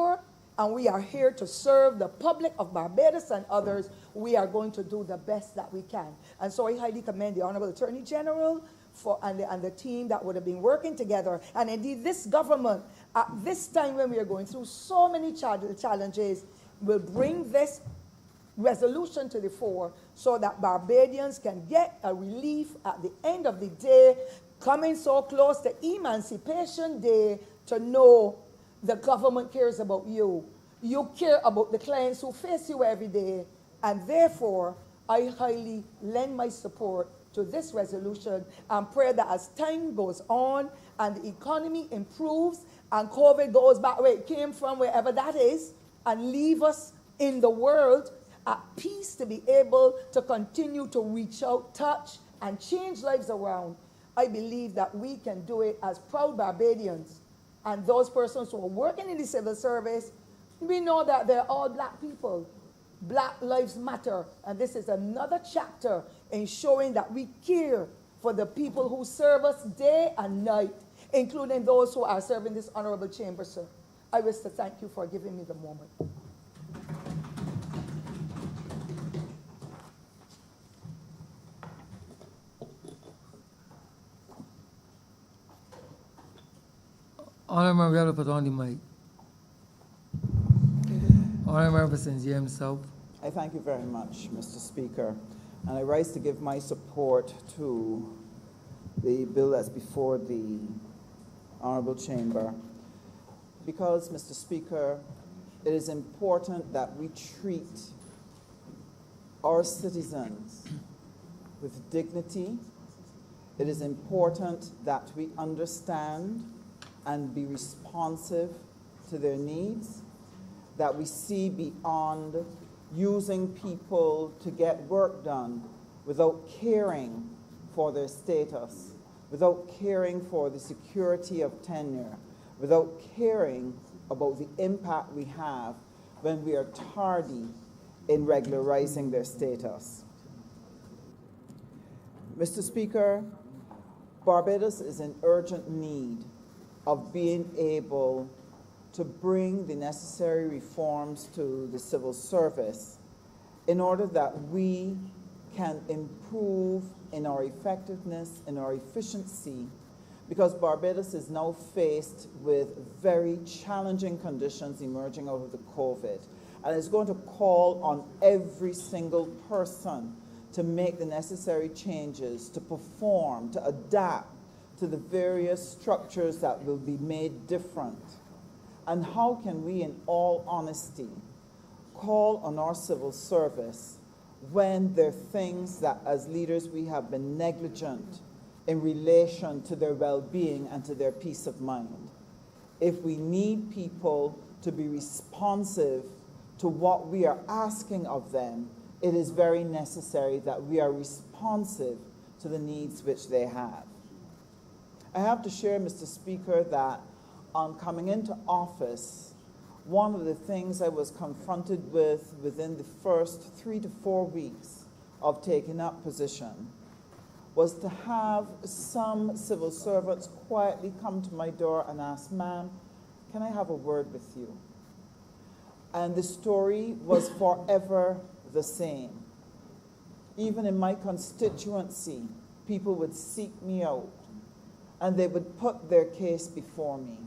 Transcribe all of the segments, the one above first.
and we are here to serve the public of Barbados and others. We are going to do the best that we can. And so I highly commend the Honorable Attorney General and the team that would have been working together. And indeed, this government, at this time when we are going through so many challenges, will bring this resolution to the fore so that Barbadians can get a relief at the end of the day, coming so close to Emancipation Day, to know the government cares about you. You care about the clients who face you every day. And therefore, I highly lend my support to this resolution and pray that as time goes on and the economy improves and COVID goes back where it came from, wherever that is, and leave us in the world at peace to be able to continue to reach out, touch, and change lives around, I believe that we can do it as proud Barbadians. And those persons who are working in the civil service, we know that they're all black people. Black lives matter. And this is another chapter in showing that we care for the people who serve us day and night, including those who are serving this honorable chamber, sir. I wish to thank you for giving me the moment. Honorable Member put on the mic. Honorable Member St. South. I thank you very much, Mr. Speaker, and I rise to give my support to the bill that's before the Honourable Chamber because, Mr. Speaker, it is important that we treat our citizens with dignity. It is important that we understand and be responsive to their needs, that we see beyond using people to get work done without caring for their status, without caring for the security of tenure, without caring about the impact we have when we are tardy in regularizing their status. Mr. Speaker, Barbados is in urgent need of being able to bring the necessary reforms to the civil service in order that we can improve in our effectiveness, in our efficiency, because Barbados is now faced with very challenging conditions emerging out of the COVID. And it's going to call on every single person to make the necessary changes, to perform, to adapt to the various structures that will be made different. And how can we, in all honesty, call on our civil service when there are things that as leaders we have been negligent in relation to their well-being and to their peace of mind? If we need people to be responsive to what we are asking of them, it is very necessary that we are responsive to the needs which they have. I have to share, Mr. Speaker, that on coming into office, one of the things I was confronted with within the first 3 to 4 weeks of taking up position was to have some civil servants quietly come to my door and ask, "Ma'am, can I have a word with you?" And the story was forever the same. Even in my constituency, people would seek me out and they would put their case before me.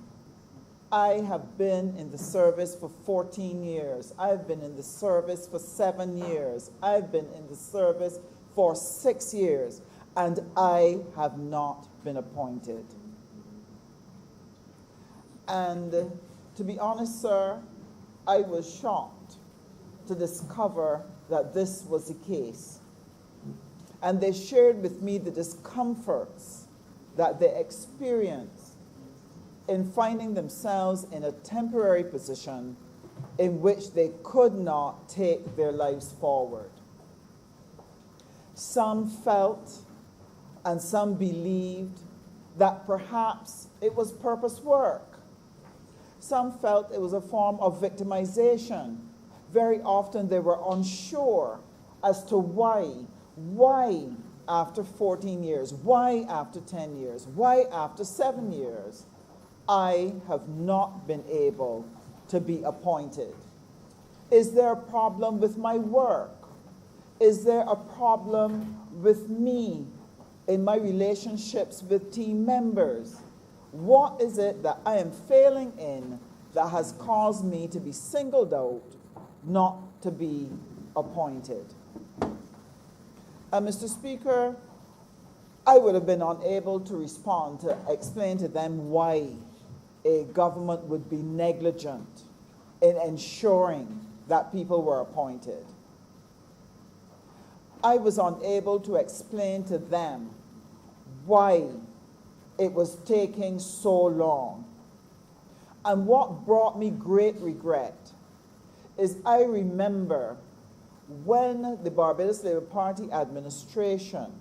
I have been in the service for 14 years. I've been in the service for 7 years. I've been in the service for 6 years, and I have not been appointed. And to be honest, sir, I was shocked to discover that this was the case. And they shared with me the discomforts that they experienced in finding themselves in a temporary position in which they could not take their lives forward. Some felt and some believed that perhaps it was purpose work. Some felt it was a form of victimization. Very often they were unsure as to why after 14 years, why after 10 years, why after 7 years, I have not been able to be appointed? Is there a problem with my work? Is there a problem with me in my relationships with team members? What is it that I am failing in that has caused me to be singled out, not to be appointed? Mr. Speaker, I would have been unable to respond to explain to them why a government would be negligent in ensuring that people were appointed. I was unable to explain to them why it was taking so long. And what brought me great regret is I remember when the Barbados Labour Party administration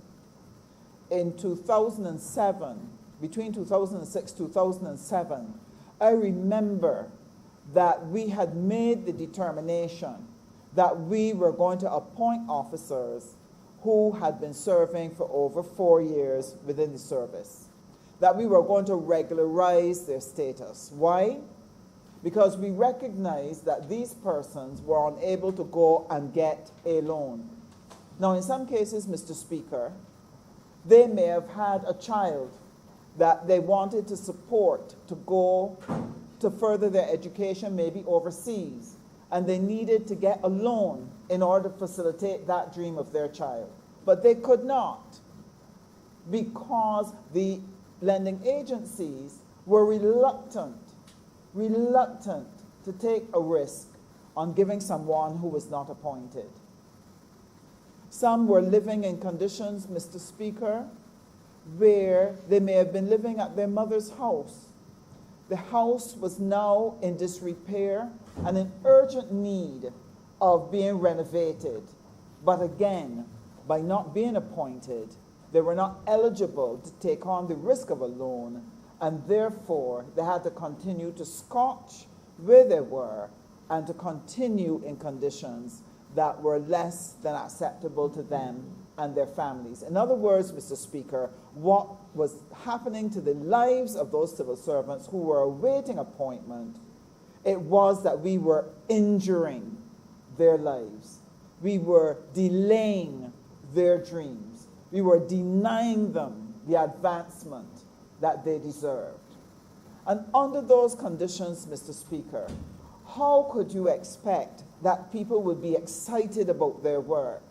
in 2007, between 2006 and 2007, I remember that we had made the determination that we were going to appoint officers who had been serving for over 4 years within the service, that we were going to regularize their status. Why? Because we recognized that these persons were unable to go and get a loan. Now, in some cases, Mr. Speaker, they may have had a child that they wanted to support to go to further their education, maybe overseas, and they needed to get a loan in order to facilitate that dream of their child. But they could not because the lending agencies were reluctant to take a risk on giving someone who was not appointed. Some were living in conditions, Mr. Speaker, where they may have been living at their mother's house. The house was now in disrepair and in urgent need of being renovated. But again, by not being appointed, they were not eligible to take on the risk of a loan, and therefore they had to continue to scotch where they were and to continue in conditions that were less than acceptable to them and their families. In other words, Mr. Speaker, what was happening to the lives of those civil servants who were awaiting appointment, it was that we were injuring their lives. We were delaying their dreams. We were denying them the advancement that they deserved. And under those conditions, Mr. Speaker, how could you expect that people would be excited about their work,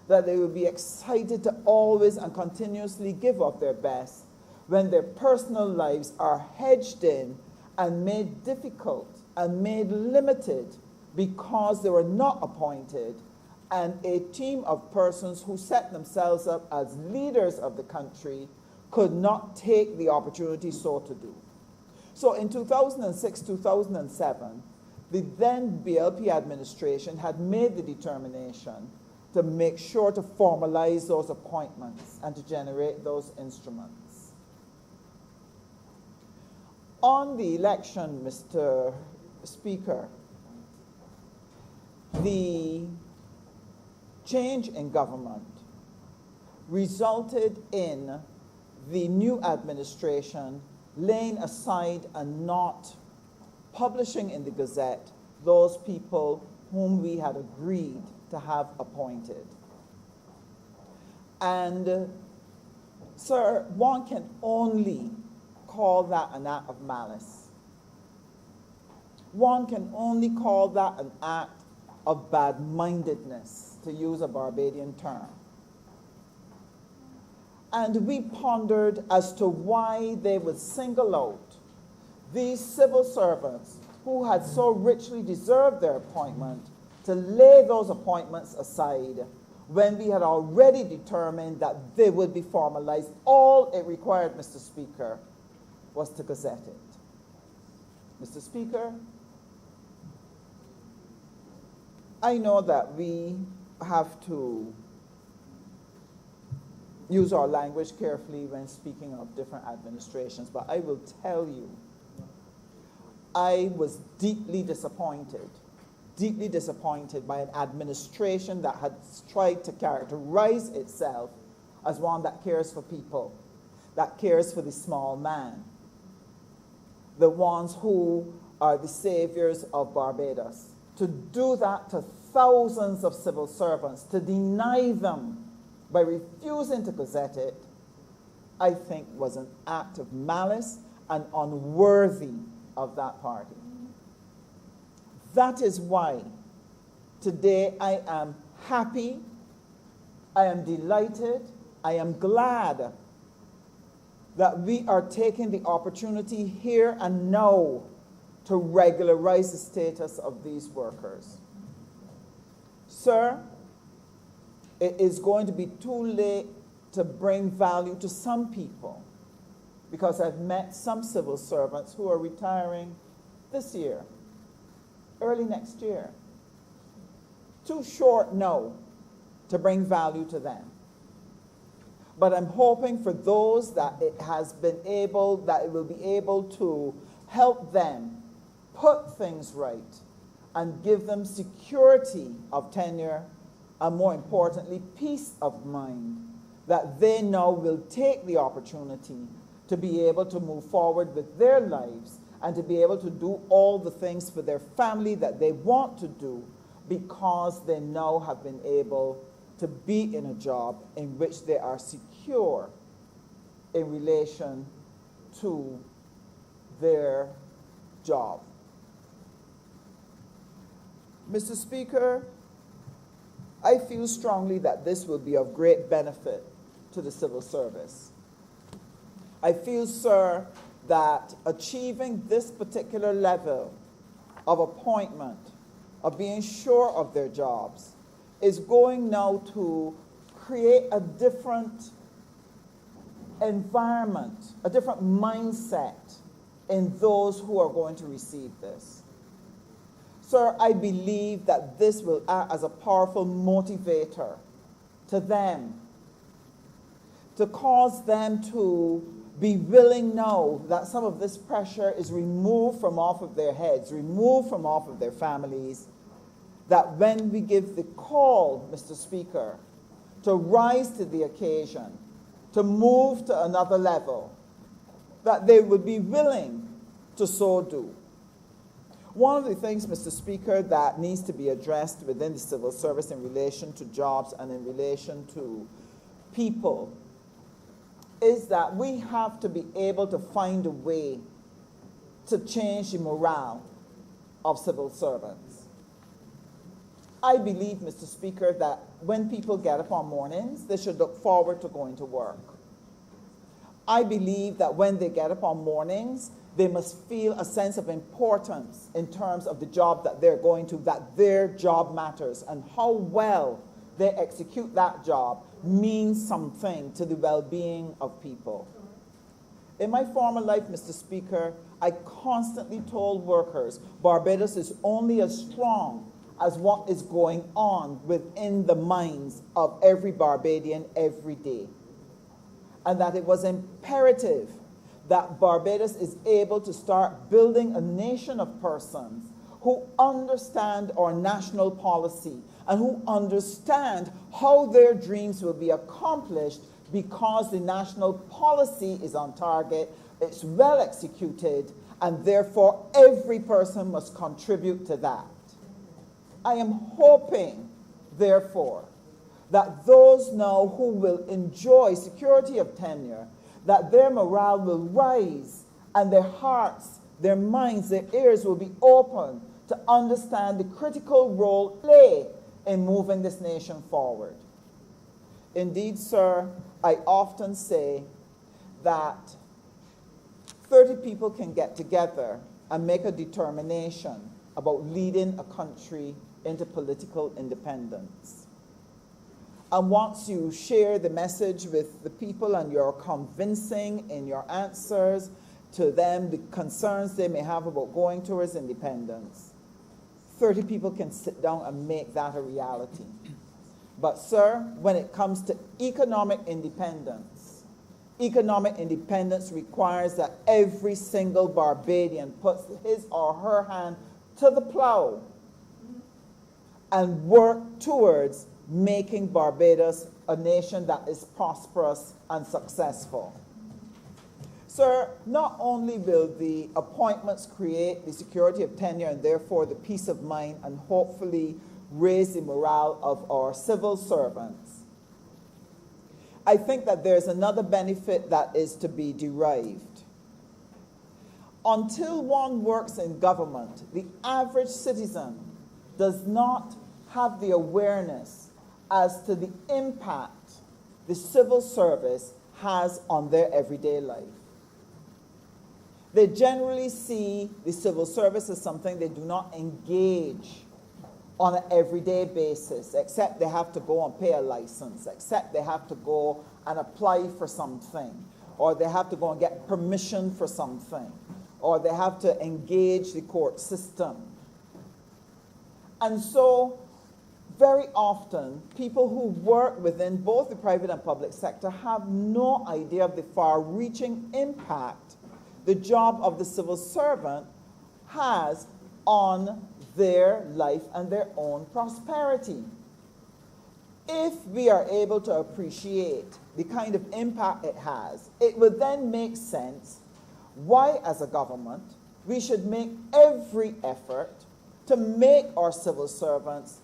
that they would be excited to always and continuously give up their best when their personal lives are hedged in and made difficult and made limited because they were not appointed, and a team of persons who set themselves up as leaders of the country could not take the opportunity so to do. So in 2006, 2007, the then BLP administration had made the determination to make sure to formalize those appointments and to generate those instruments. On the election, Mr. Speaker, the change in government resulted in the new administration laying aside and not publishing in the Gazette those people whom we had agreed to have appointed. And, sir, one can only call that an act of malice. One can only call that an act of bad-mindedness, to use a Barbadian term. And we pondered as to why they would single out these civil servants who had so richly deserved their appointment to lay those appointments aside when we had already determined that they would be formalized. All it required, Mr. Speaker, was to gazette it. Mr. Speaker, I know that we have to use our language carefully when speaking of different administrations, but I will tell you, I was deeply disappointed by an administration that had tried to characterize itself as one that cares for people, that cares for the small man, the ones who are the saviors of Barbados. To do that to thousands of civil servants, to deny them by refusing to gazette it, I think was an act of malice and unworthy of that party. That is why today I am happy, I am delighted, I am glad that we are taking the opportunity here and now to regularize the status of these workers. Sir, it is going to be too late to bring value to some people, because I've met some civil servants who are retiring this year, early next year. Too short now to bring value to them. But I'm hoping for those that it will be able to help them put things right and give them security of tenure and, more importantly, peace of mind, that they now will take the opportunity to be able to move forward with their lives and to be able to do all the things for their family that they want to do, because they now have been able to be in a job in which they are secure in relation to their job. Mr. Speaker, I feel strongly that this will be of great benefit to the civil service. I feel, sir, that achieving this particular level of appointment, of being sure of their jobs, is going now to create a different environment, a different mindset in those who are going to receive this. Sir, I believe that this will act as a powerful motivator to them, to cause them to be willing now that some of this pressure is removed from off of their heads, removed from off of their families, that when we give the call, Mr. Speaker, to rise to the occasion, to move to another level, that they would be willing to so do. One of the things, Mr. Speaker, that needs to be addressed within the civil service in relation to jobs and in relation to people is that we have to be able to find a way to change the morale of civil servants. I believe, Mr. Speaker, that when people get up on mornings, they should look forward to going to work. I believe that when they get up on mornings, they must feel a sense of importance in terms of the job that they're going to, that their job matters, and how well they execute that job means something to the well-being of people. In my former life, Mr. Speaker, I constantly told workers Barbados is only as strong as what is going on within the minds of every Barbadian every day. And that it was imperative that Barbados is able to start building a nation of persons who understand our national policy and who understand how their dreams will be accomplished, because the national policy is on target, it's well executed, and therefore every person must contribute to that. I am hoping, therefore, that those now who will enjoy security of tenure, that their morale will rise and their hearts, their minds, their ears will be open to understand the critical role play in moving this nation forward. Indeed, sir, I often say that 30 people can get together and make a determination about leading a country into political independence. And once you share the message with the people and you're convincing in your answers to them the concerns they may have about going towards independence, 30 people can sit down and make that a reality. But sir, when it comes to economic independence requires that every single Barbadian puts his or her hand to the plow and work towards making Barbados a nation that is prosperous and successful. Sir, not only will the appointments create the security of tenure and therefore the peace of mind and hopefully raise the morale of our civil servants, I think that there's another benefit that is to be derived. Until one works in government, the average citizen does not have the awareness as to the impact the civil service has on their everyday life. They generally see the civil service as something they do not engage on an everyday basis, except they have to go and pay a license, except they have to go and apply for something, or they have to go and get permission for something, or they have to engage the court system. And so, very often, people who work within both the private and public sector have no idea of the far-reaching impact the job of the civil servant has on their life and their own prosperity. If we are able to appreciate the kind of impact it has, it would then make sense why, as a government, we should make every effort to make our civil servants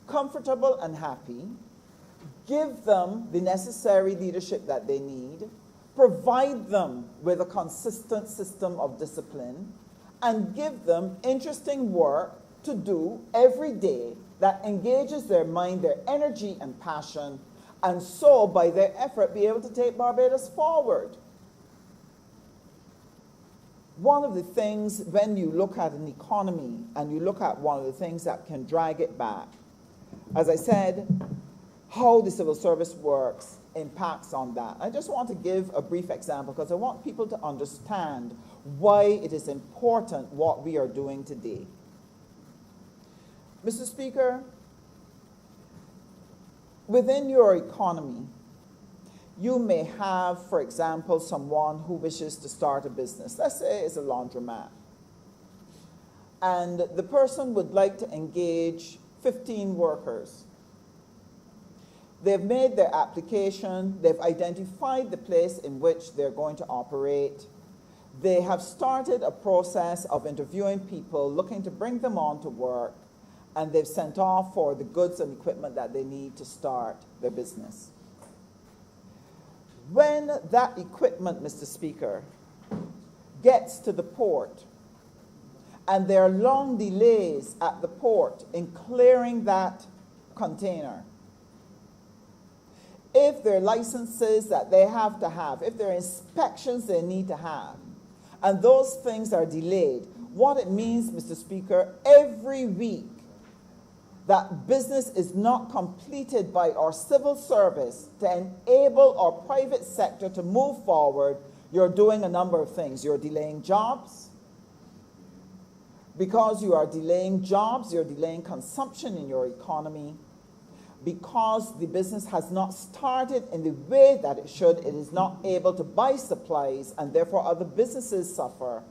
comfortable and happy, give them the necessary leadership that they need, provide them with a consistent system of discipline, and give them interesting work to do every day that engages their mind, their energy and passion, and so by their effort be able to take Barbados forward. One of the things, when you look at an economy and you look at one of the things that can drag it back, as I said, how the civil service works impacts on that. I just want to give a brief example because I want people to understand why it is important what we are doing today. Mr. Speaker, within your economy, you may have, for example, someone who wishes to start a business. Let's say it's a laundromat. And the person would like to engage 15 workers. They've made their application, they've identified the place in which they're going to operate. They have started a process of interviewing people, looking to bring them on to work, and they've sent off for the goods and equipment that they need to start their business. When that equipment, Mr. Speaker, gets to the port, and there are long delays at the port in clearing that container, if there are licenses that they have to have, if there are inspections they need to have, and those things are delayed, what it means, Mr. Speaker, every week that business is not completed by our civil service to enable our private sector to move forward, you're doing a number of things. You're delaying jobs. Because you are delaying jobs, you're delaying consumption in your economy. Because the business has not started in the way that it should, it is not able to buy supplies, and therefore other businesses suffer.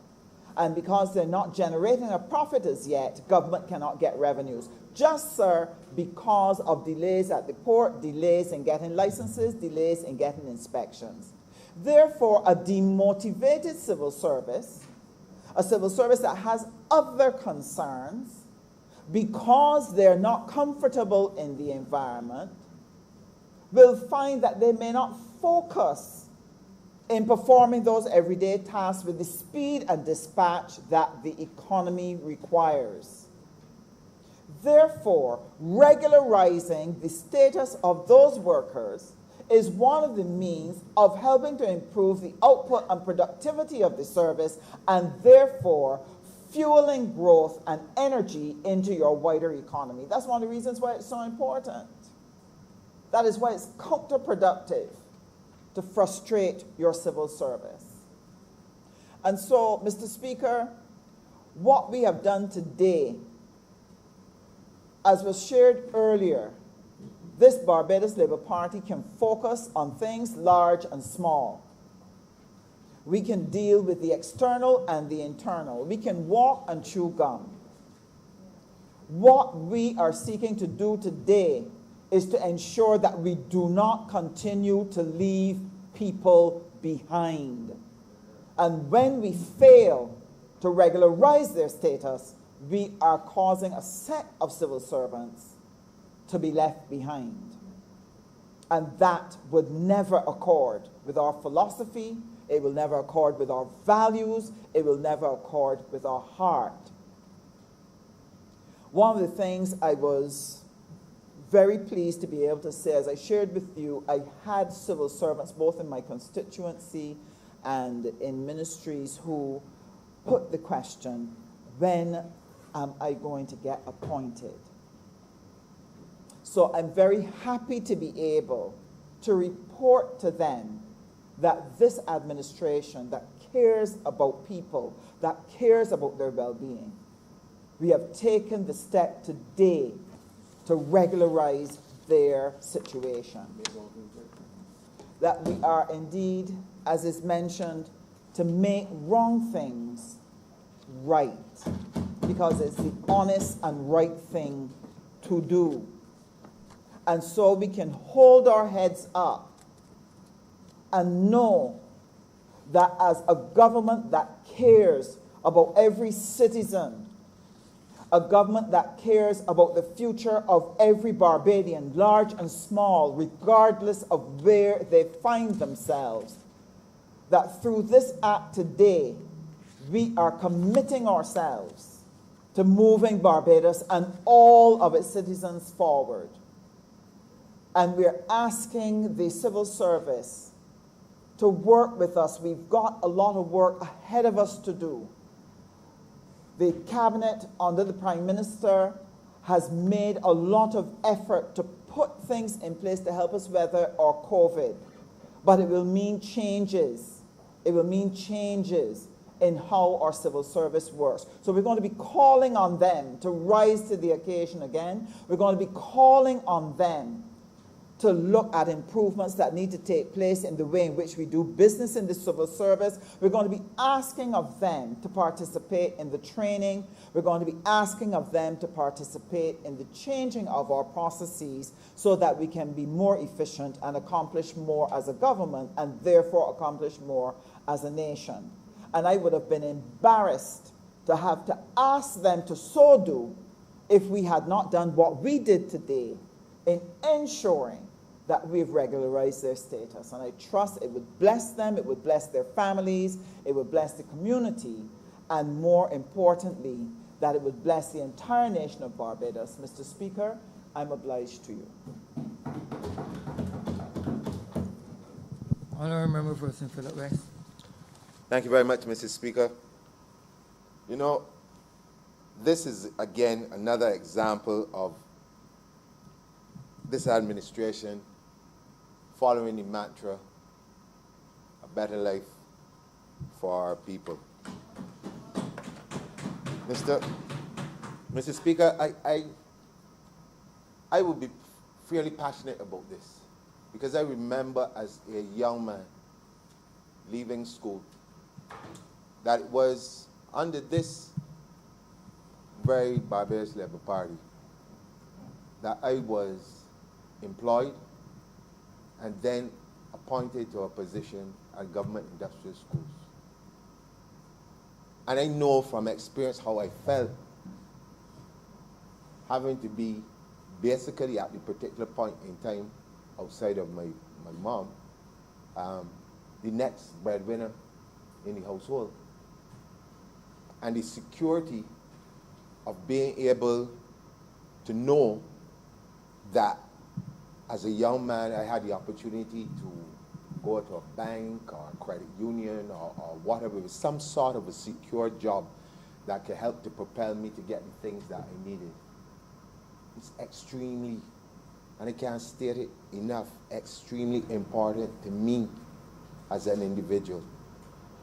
And because they're not generating a profit as yet, government cannot get revenues. Just, sir, because of delays at the port, delays in getting licenses, delays in getting inspections. Therefore, a demotivated civil service, a civil service that has other concerns, because they're not comfortable in the environment, will find that they may not focus in performing those everyday tasks with the speed and dispatch that the economy requires. Therefore, regularizing the status of those workers is one of the means of helping to improve the output and productivity of the service, and therefore fueling growth and energy into your wider economy. That's one of the reasons why it's so important. That is why it's counterproductive to frustrate your civil service. And so, Mr. Speaker, what we have done today, as was shared earlier, this Barbados Labour Party can focus on things large and small. We can deal with the external and the internal. We can walk and chew gum. What we are seeking to do today is to ensure that we do not continue to leave people behind. And when we fail to regularize their status, we are causing a set of civil servants to be left behind. And that would never accord with our philosophy, it will never accord with our values, it will never accord with our heart. One of the things I was very pleased to be able to say, as I shared with you, I had civil servants both in my constituency and in ministries who put the question, when am I going to get appointed? So I'm very happy to be able to report to them that this administration that cares about people, that cares about their well-being, we have taken the step today to regularize their situation. That we are indeed, as is mentioned, to make wrong things right, because it's the honest and right thing to do. And so we can hold our heads up and know that as a government that cares about every citizen, a government that cares about the future of every Barbadian, large and small, regardless of where they find themselves, that through this act today, we are committing ourselves to moving Barbados and all of its citizens forward. And we're asking the civil service to work with us. We've got a lot of work ahead of us to do. The cabinet under the Prime Minister has made a lot of effort to put things in place to help us weather our COVID. But it will mean changes. It will mean changes in how our civil service works. So we're going to be calling on them to rise to the occasion again. We're going to be calling on them to look at improvements that need to take place in the way in which we do business in the civil service. We're going to be asking of them to participate in the training. We're going to be asking of them to participate in the changing of our processes so that we can be more efficient and accomplish more as a government and therefore accomplish more as a nation. And I would have been embarrassed to have to ask them to so do if we had not done what we did today in ensuring that we've regularized their status. And I trust it would bless them, it would bless their families, it would bless the community, and more importantly, that it would bless the entire nation of Barbados. Mr. Speaker, I'm obliged to you. Honourable Member for St. Philip West. Thank you very much, Mr. Speaker. You know, this is, again, another example of this administration following the mantra, a better life for our people. Mr. Speaker, I would be fairly passionate about this because I remember as a young man leaving school that it was under this very Barbados Labour Party that I was employed and then appointed to a position at government industrial schools. And I know from experience how I felt having to be basically at the particular point in time outside of my mom, the next breadwinner in the household. And the security of being able to know that as a young man, I had the opportunity to go to a bank or a credit union or whatever, with some sort of a secure job that could help to propel me to get the things that I needed. It's extremely, and I can't state it enough, extremely important to me as an individual.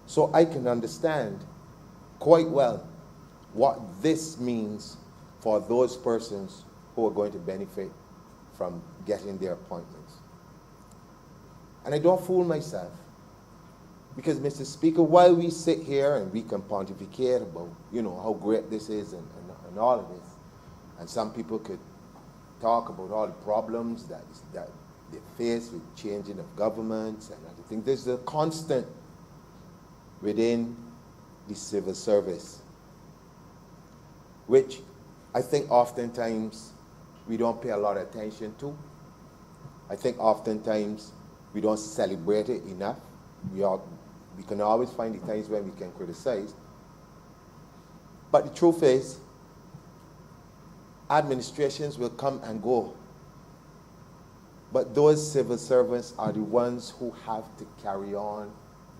So I can understand quite well what this means for those persons who are going to benefit from getting their appointments. And I don't fool myself, because, Mr. Speaker, while we sit here and we can pontificate about, you know, how great this is and all of this, and some people could talk about all the problems that they face with changing of governments and other things, there's a constant within the civil service, which I think oftentimes we don't pay a lot of attention to. I think oftentimes we don't celebrate it enough. We can always find the times when we can criticize. But the truth is, administrations will come and go. But those civil servants are the ones who have to carry on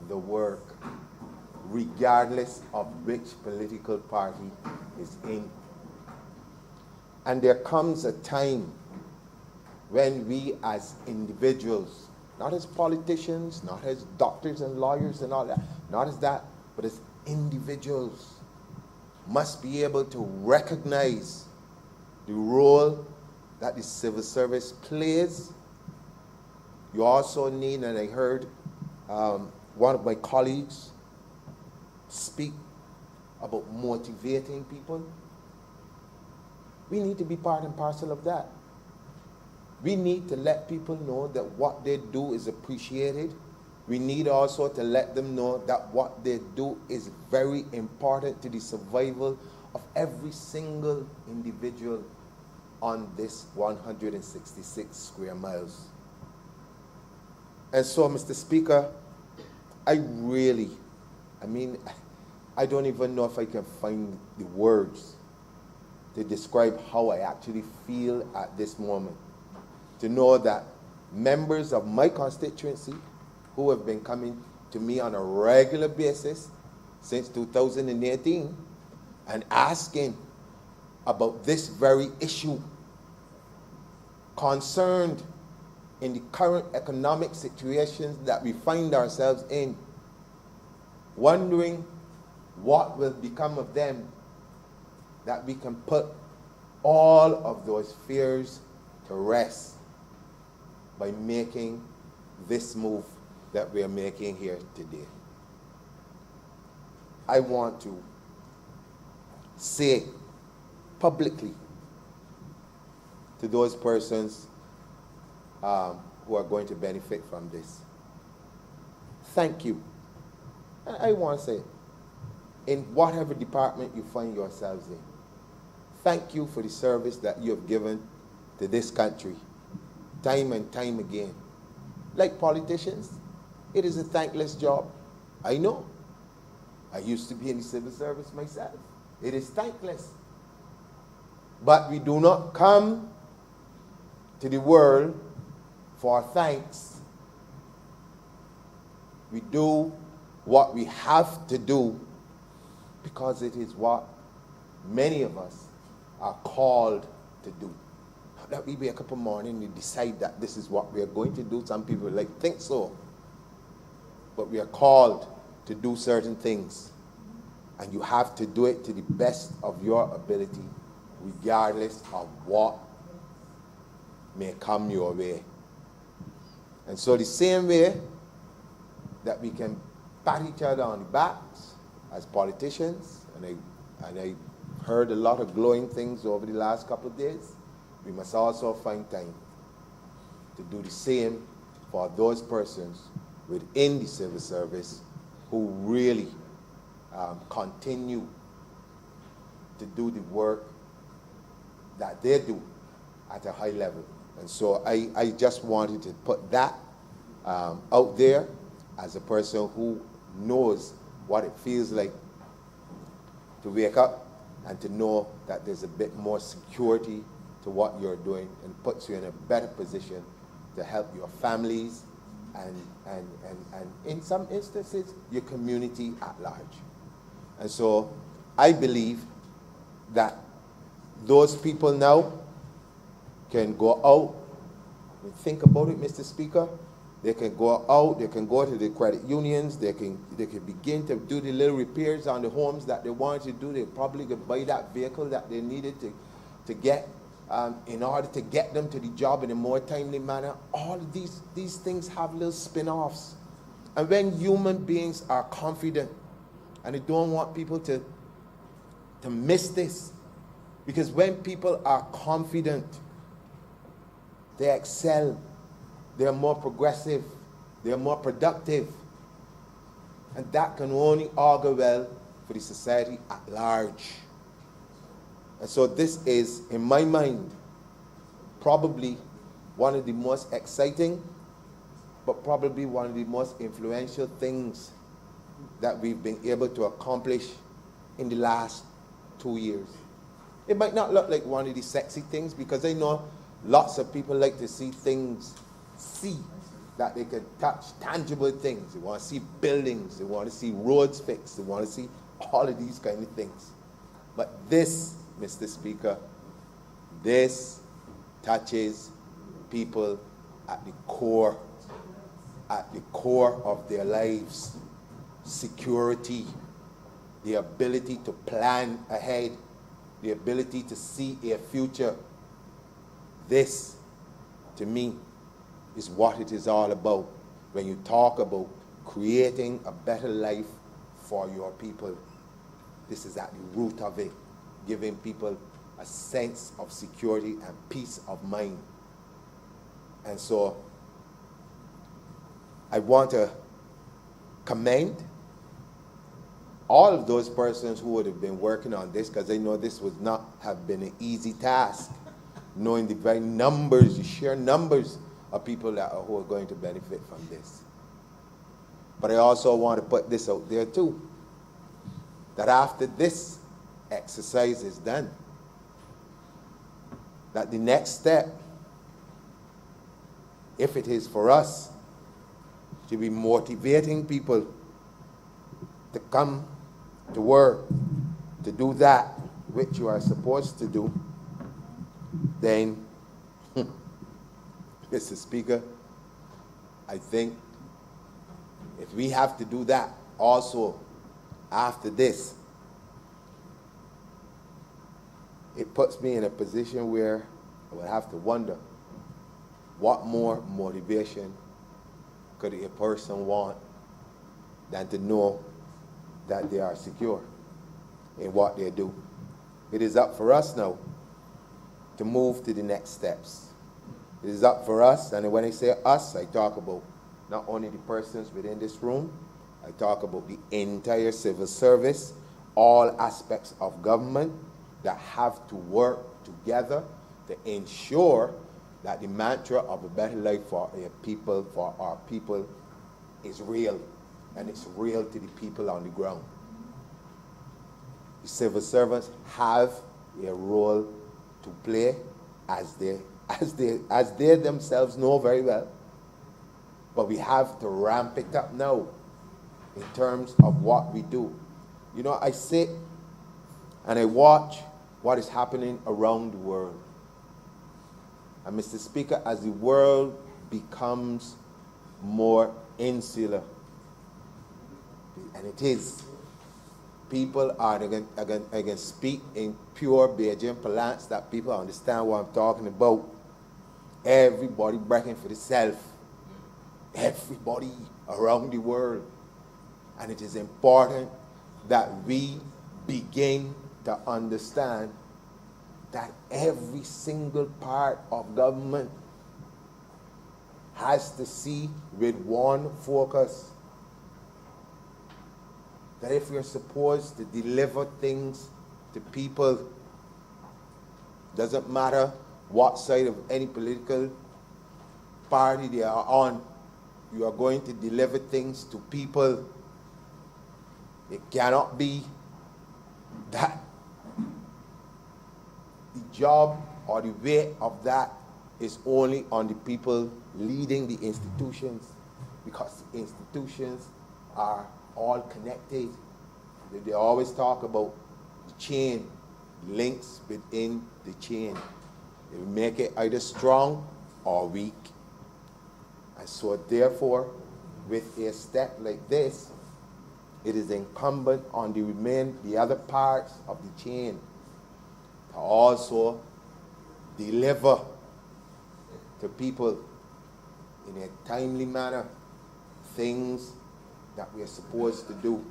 the work, regardless of which political party is in. And there comes a time when we as individuals, not as politicians, not as doctors and lawyers and all that, not as that, but as individuals, must be able to recognize the role that the civil service plays. You also need, and I heard one of my colleagues speak about motivating people. We need to be part and parcel of that. We need to let people know that what they do is appreciated. We need also to let them know that what they do is very important to the survival of every single individual on this 166 square miles. And so, Mr. Speaker, I don't even know if I can find the words to describe how I actually feel at this moment. To know that members of my constituency who have been coming to me on a regular basis since 2018 and asking about this very issue, concerned in the current economic situations that we find ourselves in, wondering what will become of them, that we can put all of those fears to rest by making this move that we are making here today. I want to say publicly to those persons who are going to benefit from this, thank you. And I want to say, in whatever department you find yourselves in, thank you for the service that you have given to this country, time and time again. Like politicians, it is a thankless job. I know. I used to be in the civil service myself. It is thankless. But we do not come to the world for thanks. We do what we have to do because it is what many of us are called to do. Not that we wake up in the morning and decide that this is what we are going to do. Some people think so. But we are called to do certain things. And you have to do it to the best of your ability, regardless of what may come your way. And so the same way that we can pat each other on the backs as politicians, and I heard a lot of glowing things over the last couple of days, we must also find time to do the same for those persons within the civil service who really continue to do the work that they do at a high level. And so I just wanted to put that out there as a person who knows what it feels like to wake up and to know that there's a bit more security to what you're doing, and puts you in a better position to help your families and in some instances your community at large. And so I believe that those people now can go out and think about it, Mr. Speaker. They can go out, they can go to the credit unions, they can begin to do the little repairs on the homes that they wanted to do. They probably could buy that vehicle that they needed to get in order to get them to the job in a more timely manner. All of these things have little spin-offs. And when human beings are confident, and I don't want people to miss this, because when people are confident, they excel, they're more progressive, they're more productive. And that can only augur well for the society at large. And so this is, in my mind, probably one of the most exciting, but probably one of the most influential things that we've been able to accomplish in the last 2 years. It might not look like one of the sexy things, because I know lots of people like to see things, that they can touch tangible things. They want to see buildings, they want to see roads fixed, they want to see all of these kind of things. But this, Mr. Speaker, this touches people at the core of their lives. Security, the ability to plan ahead, the ability to see a future. This, to me, is what it is all about when you talk about creating a better life for your people. This is at the root of it, giving people a sense of security and peace of mind. And so I want to commend all of those persons who would have been working on this, because I know this would not have been an easy task, knowing the very numbers, the sheer numbers of people who are going to benefit from this. But I also want to put this out there too, that after this exercise is done, that the next step, if it is for us, to be motivating people to come to work, to do that which you are supposed to do, then, Mr. Speaker, I think if we have to do that also after this, it puts me in a position where I would have to wonder, what more motivation could a person want than to know that they are secure in what they do? It is up for us now to move to the next steps. It is up for us, and when I say us, I talk about not only the persons within this room, I talk about the entire civil service, all aspects of government that have to work together to ensure that the mantra of a better life for our people, is real, and it's real to the people on the ground. The civil servants have a role to play, as they themselves know very well. But we have to ramp it up now in terms of what we do. You know, I sit and I watch what is happening around the world. And Mr. Speaker, as the world becomes more insular, and it is, people are going to speak in pure Bajan parlance that people understand what I'm talking about. Everybody breaking for themselves. Everybody around the world. And it is important that we begin to understand that every single part of government has to see with one focus. That if we're supposed to deliver things to people, doesn't matter what side of any political party they are on, you are going to deliver things to people. It cannot be that the job or the weight of that is only on the people leading the institutions, because the institutions are all connected. They always talk about the chain, links within the chain. They make it either strong or weak. And so therefore, with a step like this, it is incumbent on the other parts of the chain to also deliver to people in a timely manner things that we are supposed to do.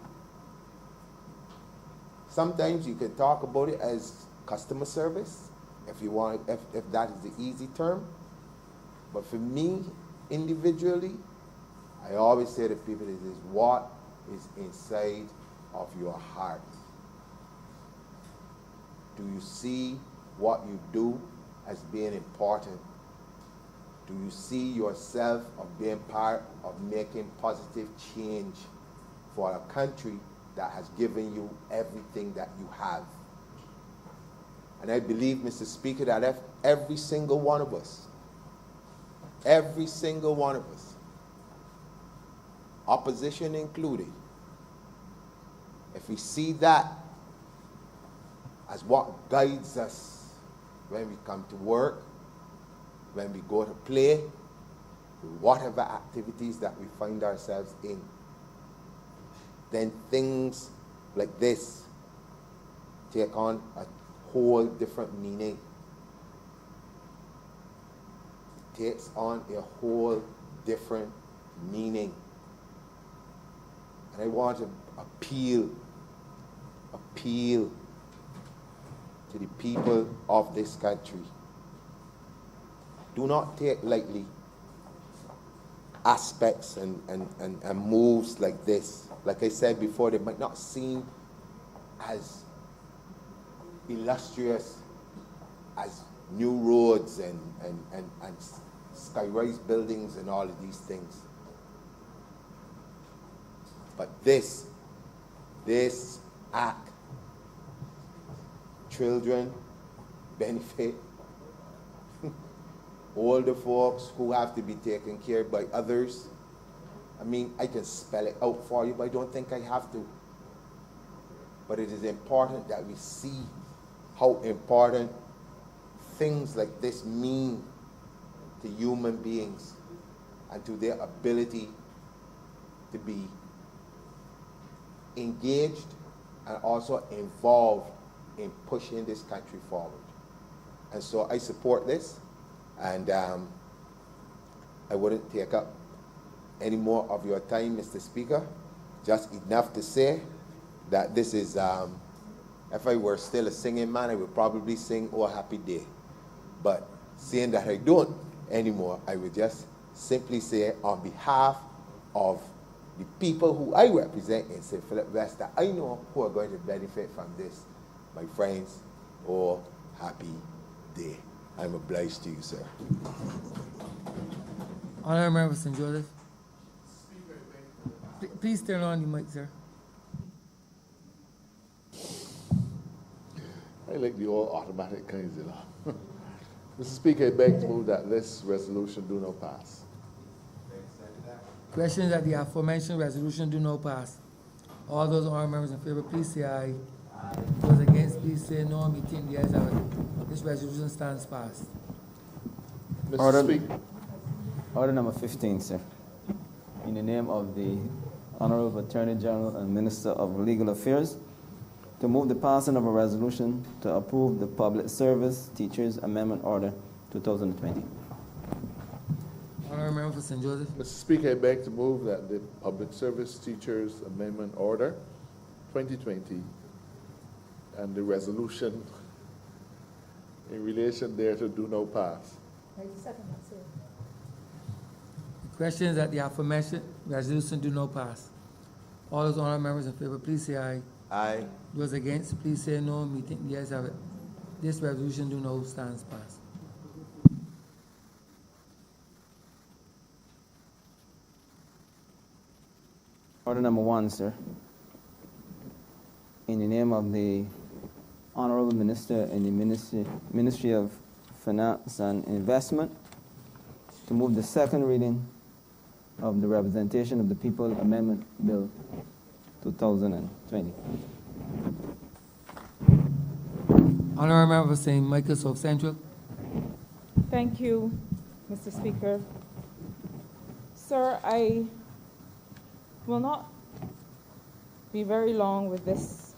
Sometimes you can talk about it as customer service, if you want, if that is the easy term. But for me, individually, I always say to people, it is what is inside of your heart. Do you see what you do as being important? Do you see yourself of being part of making positive change for a country that has given you everything that you have? And I believe, Mr. Speaker, that if every single one of us, opposition included, if we see that as what guides us when we come to work, when we go to play, whatever activities that we find ourselves in, then things like this take on a whole different meaning. Takes on a whole different meaning. And I want to appeal to the people of this country. Do not take lightly aspects and moves like this. Like I said before, they might not seem as illustrious as new roads and sky-rise buildings and all of these things. But this act, children benefit, older folks who have to be taken care of by others. I mean, I can spell it out for you, but I don't think I have to. But it is important that we see how important things like this mean to human beings and to their ability to be engaged and also involved in pushing this country forward. And so I support this, and I wouldn't take up any more of your time, Mr. Speaker. Just enough to say that this is, if I were still a singing man, I would probably sing "Oh Happy Day." But seeing that I don't anymore, I would just simply say, on behalf of the people who I represent in St. Philip West, that I know who are going to benefit from this, my friends, oh happy day. I'm obliged to you, sir. Honorable Member St. Joseph. Please turn on the mic, sir. I like the all automatic kinds, you know. Mr. Speaker, I beg to move that this resolution do not pass. Questions that the aforementioned resolution do not pass. All those honorable members in favor, please say aye. Those against, please say no. Me think the ayes have it. This resolution stands passed. Mr. Speaker. Order number 15, sir. In the name of the Honorable Attorney General and Minister of Legal Affairs, to move the passing of a resolution to approve the Public Service Teachers Amendment Order 2020. Honorable Member for St. Joseph. Mr. Speaker, I beg to move that the Public Service Teachers Amendment Order 2020 and the resolution in relation thereto do not pass. Questions that the aforementioned resolution do not pass. All those honorable members in favor, please say aye. Aye. Those against, please say no. Me think the ayes have it. This resolution do not stands passed. Order number 1, sir. In the name of the Honorable Minister in the Ministry of Finance and Investment, to move the second reading of the Representation of the People Amendment Bill 2020. Honorable Member for St. Michael South Central. Thank you, Mr. Speaker. Sir, I will not be very long with this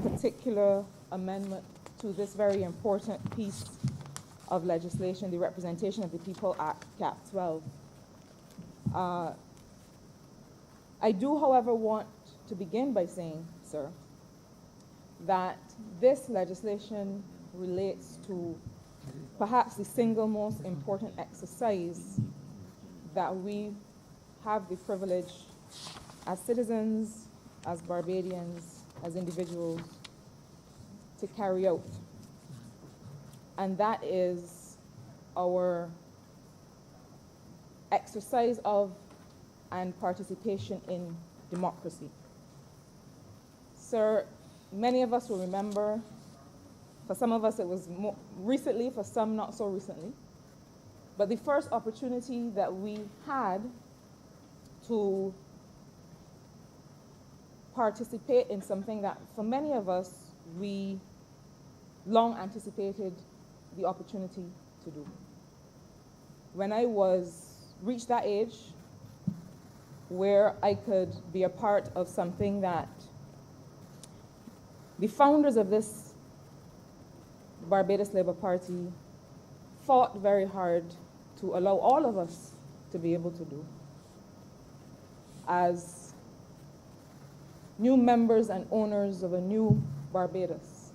particular amendment to this very important piece of legislation, the Representation of the People Act, Cap 12. I do, however, want to begin by saying, sir, that this legislation relates to perhaps the single most important exercise that we have the privilege as citizens, as Barbadians, as individuals, to carry out. And that is our exercise of and participation in democracy. Sir, many of us will remember, for some of us it was more recently, for some not so recently, but the first opportunity that we had to participate in something that for many of us we long anticipated the opportunity to do. When I reached that age where I could be a part of something that the founders of this Barbados Labour Party fought very hard to allow all of us to be able to do, as new members and owners of a new Barbados.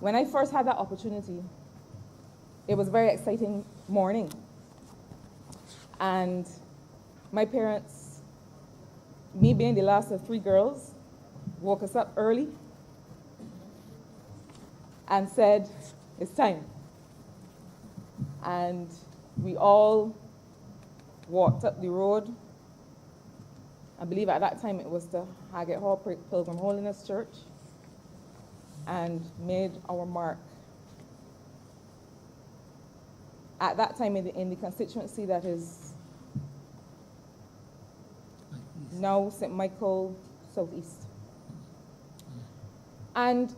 When I first had that opportunity, it was a very exciting morning. And my parents, me being the last of 3 girls, woke us up early and said, it's time. And we all walked up the road. I believe at that time it was the Haggett Hall Pilgrim Holiness Church, and made our mark. At that time in the constituency that is now St. Michael Southeast. And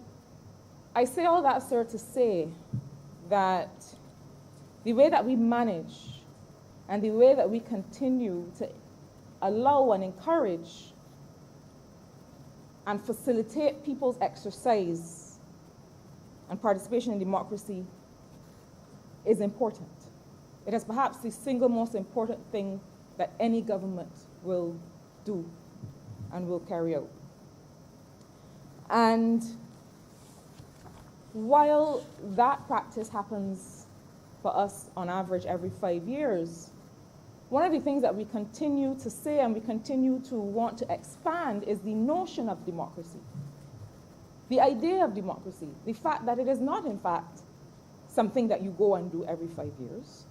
I say all that, sir, to say that the way that we manage and the way that we continue to allow and encourage and facilitate people's exercise and participation in democracy is important. It is perhaps the single most important thing that any government will do and will carry out. And while that practice happens for us on average every 5 years, one of the things that we continue to say and we continue to want to expand is the notion of democracy. The idea of democracy, the fact that it is not, in fact, something that you go and do every 5 years.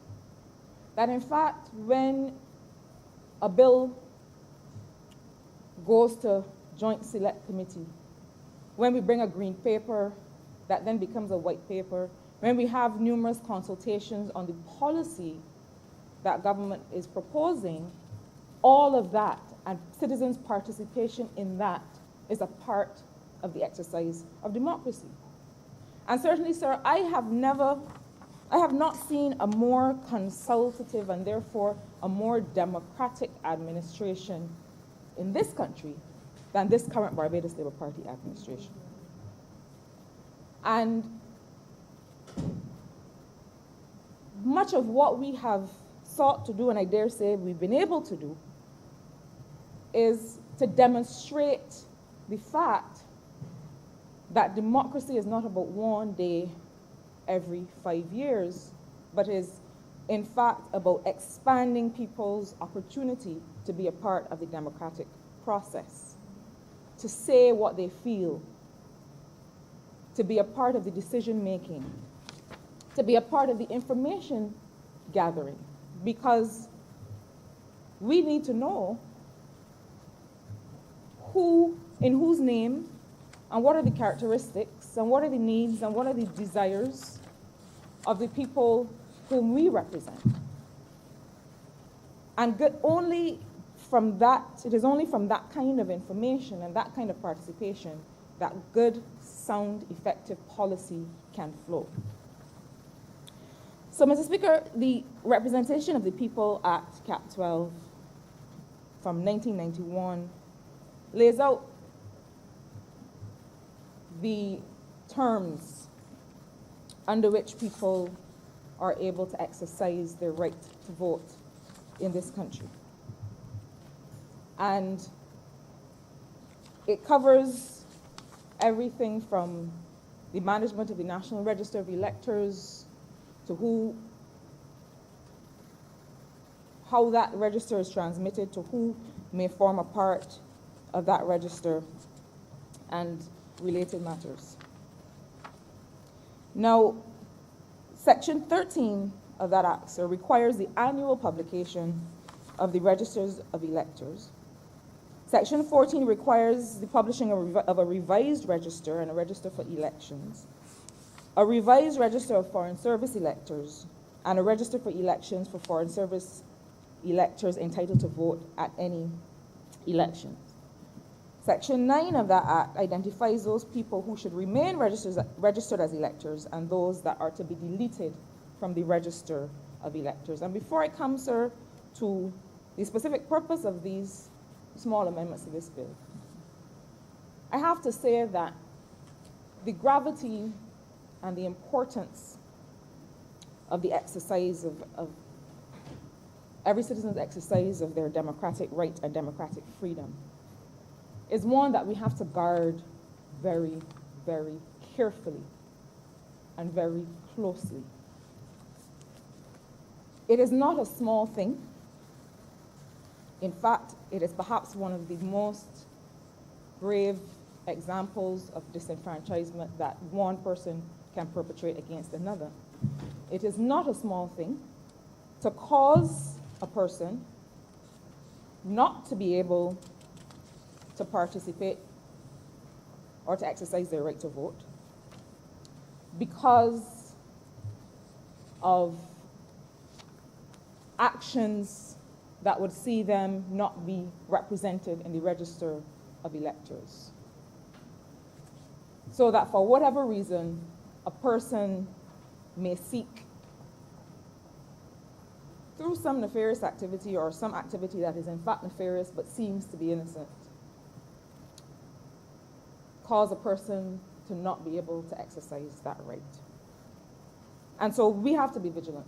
That, in fact, when a bill goes to Joint Select Committee, when we bring a green paper that then becomes a white paper, when we have numerous consultations on the policy that government is proposing, all of that and citizens' participation in that is a part of the exercise of democracy. And certainly, sir, I have not seen a more consultative and therefore a more democratic administration in this country than this current Barbados Labour Party administration. And much of what we have sought to do, and I dare say we've been able to do, is to demonstrate the fact that democracy is not about one day every 5 years, but is in fact about expanding people's opportunity to be a part of the democratic process, to say what they feel, to be a part of the decision making, to be a part of the information gathering, because we need to know who, in whose name, and what are the characteristics, and what are the needs, and what are the desires of the people whom we represent. And only from that, it is only from that kind of information and that kind of participation that good, sound, effective policy can flow. So, Mr. Speaker, the representation of the people at CAP 12 from 1991 lays out the terms under which people are able to exercise their right to vote in this country. And it covers everything from the management of the National Register of Electors to how that register is transmitted, to who may form a part of that register and related matters. Now, Section 13 of that Act requires the annual publication of the registers of electors. Section 14 requires the publishing of a revised register and a register for elections, a revised register of foreign service electors, and a register for elections for foreign service electors entitled to vote at any elections. Section 9 of that Act identifies those people who should remain registered as electors and those that are to be deleted from the register of electors. And before I come, sir, to the specific purpose of these small amendments to this bill, I have to say that the gravity and the importance of the exercise of every citizen's exercise of their democratic right and democratic freedom is one that we have to guard very, very carefully and very closely. It is not a small thing. In fact, it is perhaps one of the most grave examples of disenfranchisement that one person can perpetrate against another. It is not a small thing to cause a person not to be able to participate or to exercise their right to vote because of actions that would see them not be represented in the register of electors. So that for whatever reason, a person may seek, through some nefarious activity or some activity that is in fact nefarious but seems to be innocent, cause a person to not be able to exercise that right. And so we have to be vigilant.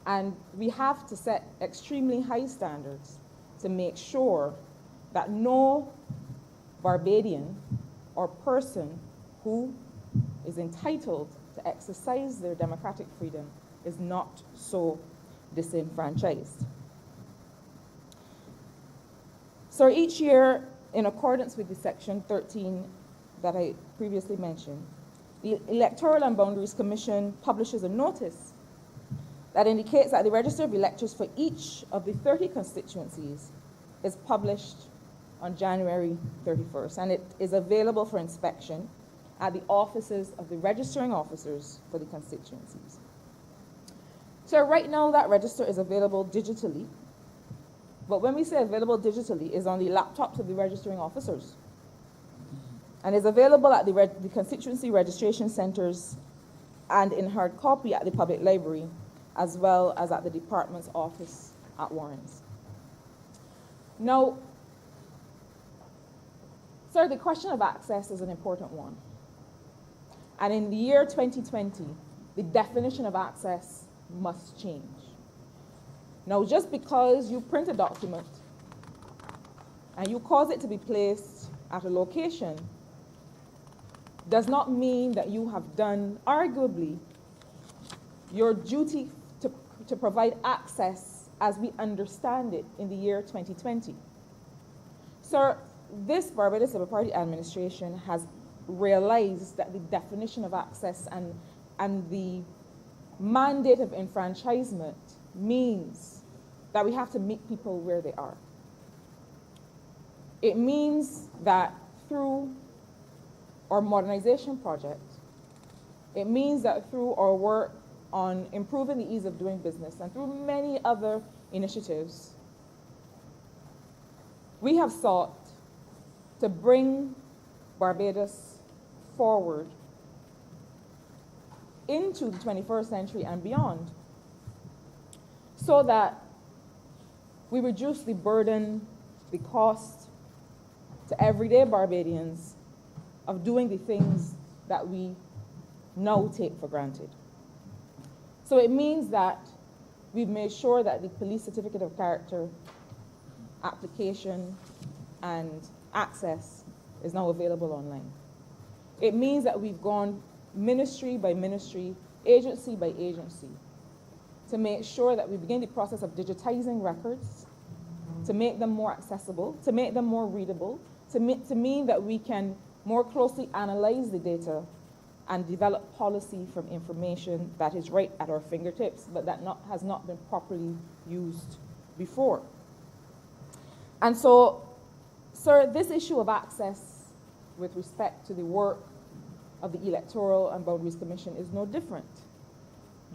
And we have to set extremely high standards to make sure that no Barbadian or person who is entitled to exercise their democratic freedom is not so disenfranchised. So each year, in accordance with the Section 13 that I previously mentioned, the Electoral and Boundaries Commission publishes a notice that indicates that the register of electors for each of the 30 constituencies is published on January 31st, and it is available for inspection at the offices of the registering officers for the constituencies. So right now that register is available digitally, but when we say available digitally, it's on the laptops of the registering officers, and is available at the constituency registration centers and in hard copy at the public library, as well as at the department's office at Warrens. Now, sir, the question of access is an important one. And in the year 2020, the definition of access must change. Now, just because you print a document and you cause it to be placed at a location does not mean that you have done, arguably, your duty to provide access as we understand it in the year 2020. Sir, this Barbados Labour Party administration has realized that the definition of access and the mandate of enfranchisement means that we have to meet people where they are. It means that through our modernization project, it means that through our work on improving the ease of doing business and through many other initiatives, we have sought to bring Barbados forward into the 21st century and beyond so that we reduce the burden, the cost to everyday Barbadians of doing the things that we now take for granted. So it means that we've made sure that the police certificate of character application and access is now available online. It means that we've gone ministry by ministry, agency by agency, to make sure that we begin the process of digitizing records to make them more accessible, to make them more readable, to mean that we can more closely analyze the data and develop policy from information that is right at our fingertips, but that has not been properly used before. And so, sir, this issue of access with respect to the work of the Electoral and Boundaries Commission is no different.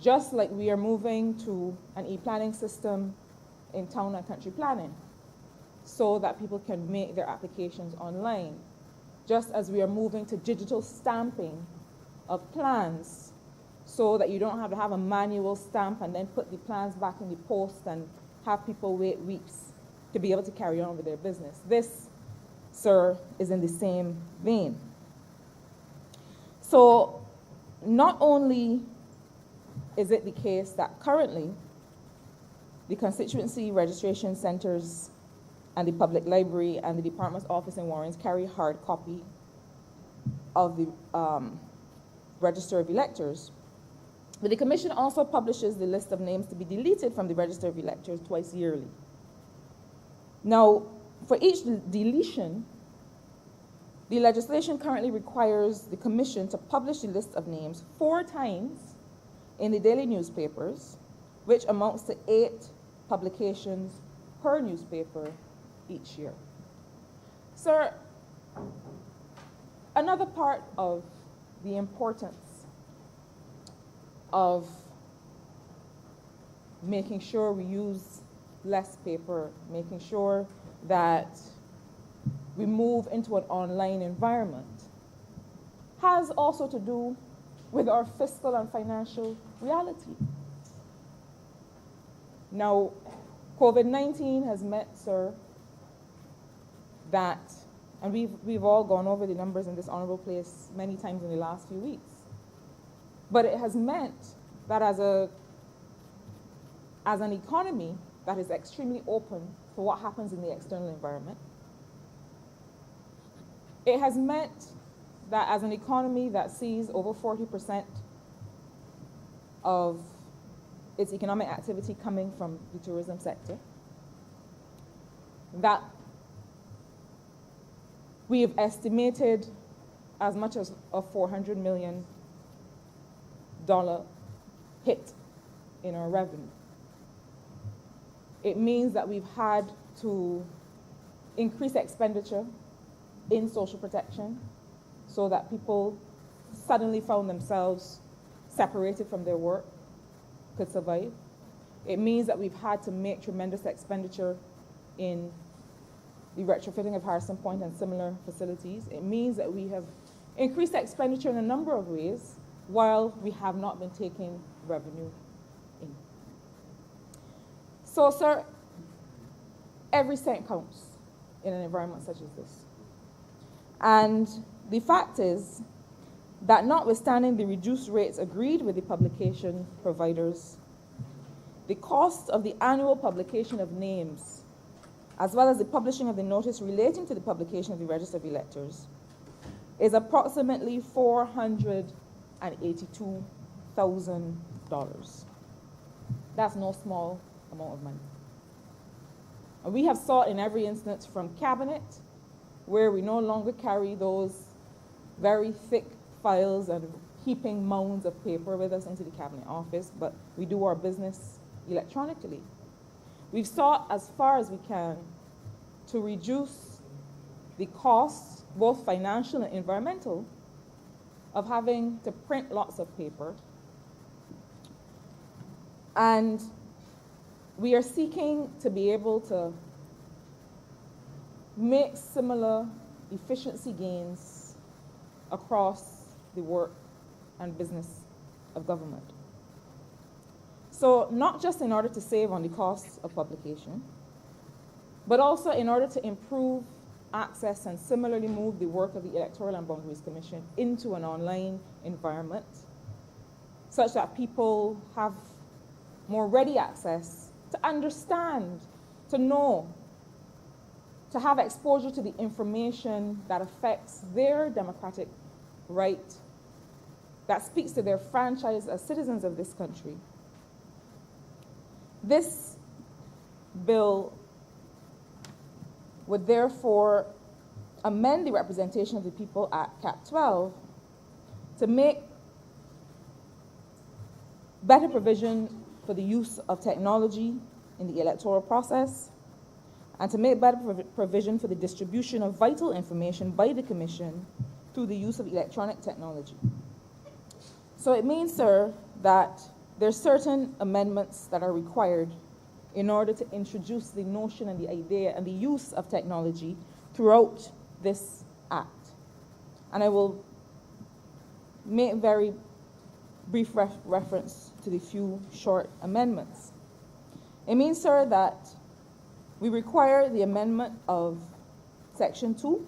Just like we are moving to an e-planning system in town and country planning so that people can make their applications online, just as we are moving to digital stamping of plans so that you don't have to have a manual stamp and then put the plans back in the post and have people wait weeks to be able to carry on with their business. This, sir, is in the same vein. So not only is it the case that currently the constituency registration centers and the public library and the department's office in Warrens carry hard copy of the register of electors, but the commission also publishes the list of names to be deleted from the register of electors twice yearly. Now, for each deletion, the legislation currently requires the commission to publish the list of names 4 times in the daily newspapers, which amounts to 8 publications per newspaper each year. Sir, another part of the importance of making sure we use less paper, making sure that we move into an online environment, has also to do with our fiscal and financial reality. Now, COVID-19 has meant, sir, that, and we've all gone over the numbers in this honorable place many times in the last few weeks, but it has meant that as an economy that is extremely open for what happens in the external environment, it has meant that as an economy that sees over 40% of its economic activity coming from the tourism sector, that we have estimated as much as a $400 million hit in our revenue. It means that we've had to increase expenditure in social protection so that people suddenly found themselves separated from their work could survive. It means that we've had to make tremendous expenditure in the retrofitting of Harrison Point and similar facilities. It means that we have increased expenditure in a number of ways while we have not been taking revenue in. So, sir, every cent counts in an environment such as this. And the fact is that notwithstanding the reduced rates agreed with the publication providers, the cost of the annual publication of names, as well as the publishing of the notice relating to the publication of the register of electors, is approximately $482,000. That's no small amount of money. And we have sought in every instance from cabinet, where we no longer carry those very thick files and heaping mounds of paper with us into the cabinet office, but we do our business electronically. We've sought as far as we can to reduce the costs, both financial and environmental, of having to print lots of paper. And we are seeking to be able to make similar efficiency gains across the work and business of government. So not just in order to save on the costs of publication, but also in order to improve access and similarly move the work of the Electoral and Boundaries Commission into an online environment, such that people have more ready access to understand, to know, to have exposure to the information that affects their democratic right, that speaks to their franchise as citizens of this country. This bill would therefore amend the Representation of the People Act, Cap 12, to make better provision for the use of technology in the electoral process, and to make better provision for the distribution of vital information by the Commission through the use of electronic technology. So it means, sir, that there's certain amendments that are required in order to introduce the notion and the idea and the use of technology throughout this act. And I will make very brief reference to the few short amendments. It means, sir, that we require the amendment of Section 2